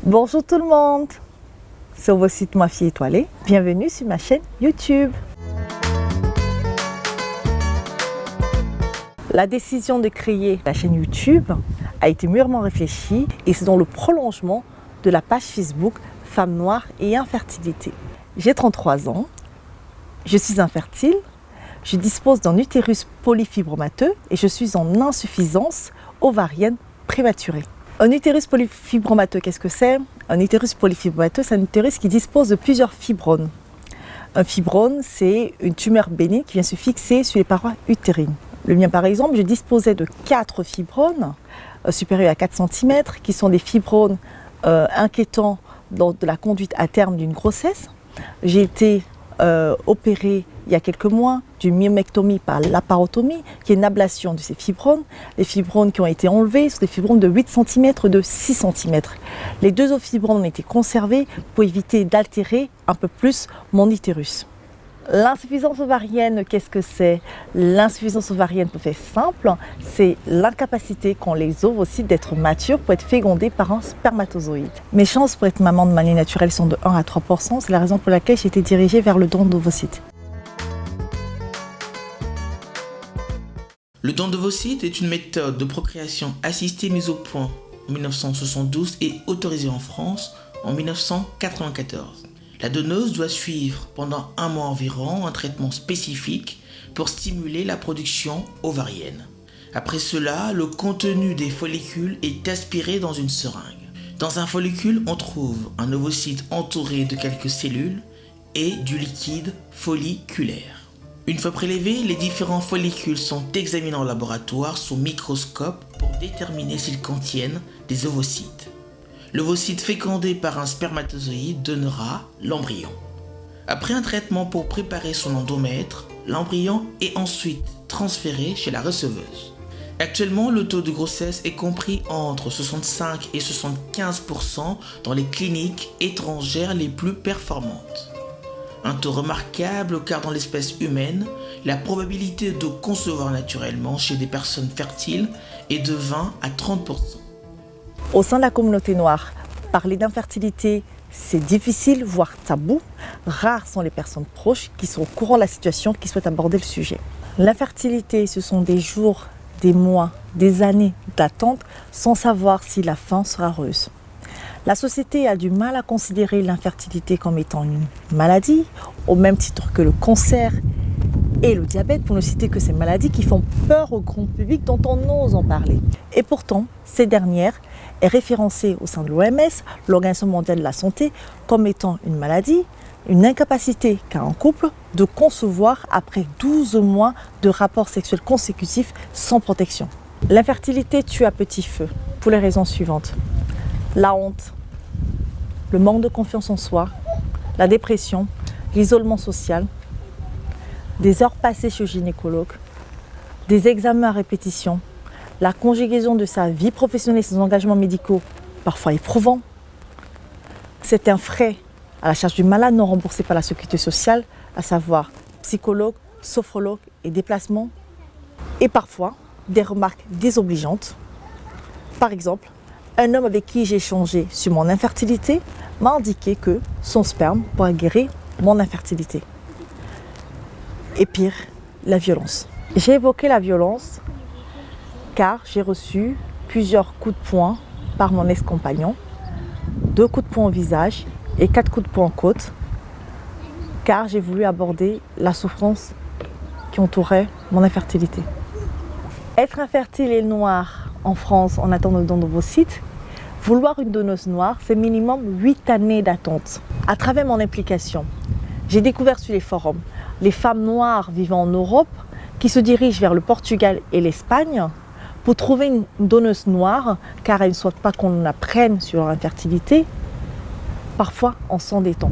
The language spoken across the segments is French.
Bonjour tout le monde, c'est Ovocyte, ma fille étoilée. Bienvenue sur ma chaîne YouTube. La décision de créer la chaîne YouTube a été mûrement réfléchie et c'est dans le prolongement de la page Facebook Femmes Noires et Infertilité. J'ai 33 ans, je suis infertile, je dispose d'un utérus polyfibromateux et je suis en insuffisance ovarienne prématurée. Un utérus polyfibromateux, qu'est-ce que c'est? Un utérus polyfibromateux, c'est un utérus qui dispose de plusieurs fibromes. Un fibrome, c'est une tumeur bénigne qui vient se fixer sur les parois utérines. Le mien, par exemple, je disposais de 4 fibromes supérieurs à 4 cm, qui sont des fibromes inquiétants lors de la conduite à terme d'une grossesse. J'ai été opérée il y a quelques mois d'une myomectomie par laparotomie, qui est une ablation de ces fibromes. Les fibromes qui ont été enlevés sont des fibromes de 8 cm, de 6 cm. Les 2 autres fibromes ont été conservés pour éviter d'altérer un peu plus mon utérus. L'insuffisance ovarienne, qu'est-ce que c'est? L'insuffisance ovarienne, pour faire simple, c'est l'incapacité qu'ont les ovocytes d'être matures pour être fécondés par un spermatozoïde. Mes chances pour être maman de manière naturelle sont de 1 à 3%, c'est la raison pour laquelle j'ai été dirigée vers le don d'ovocytes. Le don d'ovocytes est une méthode de procréation assistée mise au point en 1972 et autorisée en France en 1994. La donneuse doit suivre pendant 1 mois environ un traitement spécifique pour stimuler la production ovarienne. Après cela, le contenu des follicules est aspiré dans une seringue. Dans un follicule, on trouve un ovocyte entouré de quelques cellules et du liquide folliculaire. Une fois prélevés, les différents follicules sont examinés en laboratoire sous microscope pour déterminer s'ils contiennent des ovocytes. L'ovocyte fécondé par un spermatozoïde donnera l'embryon. Après un traitement pour préparer son endomètre, l'embryon est ensuite transféré chez la receveuse. Actuellement, le taux de grossesse est compris entre 65 et 75% dans les cliniques étrangères les plus performantes. Un taux remarquable car dans l'espèce humaine, la probabilité de concevoir naturellement chez des personnes fertiles est de 20 à 30%. Au sein de la communauté noire, parler d'infertilité, c'est difficile, voire tabou. Rares sont les personnes proches qui sont au courant de la situation, qui souhaitent aborder le sujet. L'infertilité, ce sont des jours, des mois, des années d'attente sans savoir si la fin sera heureuse. La société a du mal à considérer l'infertilité comme étant une maladie, au même titre que le cancer et le diabète, pour ne citer que ces maladies qui font peur au grand public dont on ose en parler. Et pourtant, ces dernières est référencée au sein de l'OMS, l'Organisation mondiale de la santé, comme étant une maladie, une incapacité qu'a un couple de concevoir après 12 mois de rapports sexuels consécutifs sans protection. L'infertilité tue à petit feu pour les raisons suivantes. La honte, le manque de confiance en soi, la dépression, l'isolement social, des heures passées chez le gynécologue, des examens à répétition, la conjugaison de sa vie professionnelle et ses engagements médicaux, parfois éprouvants. C'est un frais à la charge du malade non remboursé par la sécurité sociale, à savoir psychologue, sophrologue et déplacement. Et parfois, des remarques désobligeantes. Par exemple, un homme avec qui j'ai échangé sur mon infertilité m'a indiqué que son sperme pourrait guérir mon infertilité. Et pire, la violence. J'ai évoqué la violence car j'ai reçu plusieurs coups de poing par mon ex-compagnon, 2 coups de poing au visage et 4 coups de poing en côte, car j'ai voulu aborder la souffrance qui entourait mon infertilité. Être infertile et noir en France en attendant le don d'ovocytes, vouloir une donneuse noire, c'est minimum 8 années d'attente. À travers mon implication, j'ai découvert sur les forums les femmes noires vivant en Europe qui se dirigent vers le Portugal et l'Espagne pour trouver une donneuse noire car elles ne souhaitent pas qu'on apprenne sur leur infertilité, parfois en s'endettant.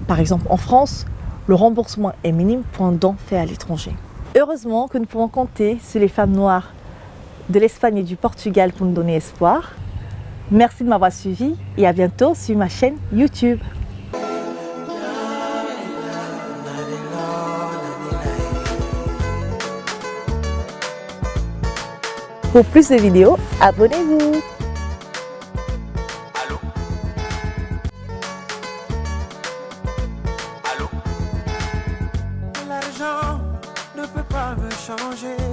Par exemple, en France, le remboursement est minime pour un don fait à l'étranger. Heureusement que nous pouvons compter sur les femmes noires de l'Espagne et du Portugal pour nous donner espoir. Merci de m'avoir suivi et à bientôt sur ma chaîne YouTube. Pour plus de vidéos, abonnez-vous. Allô? changer.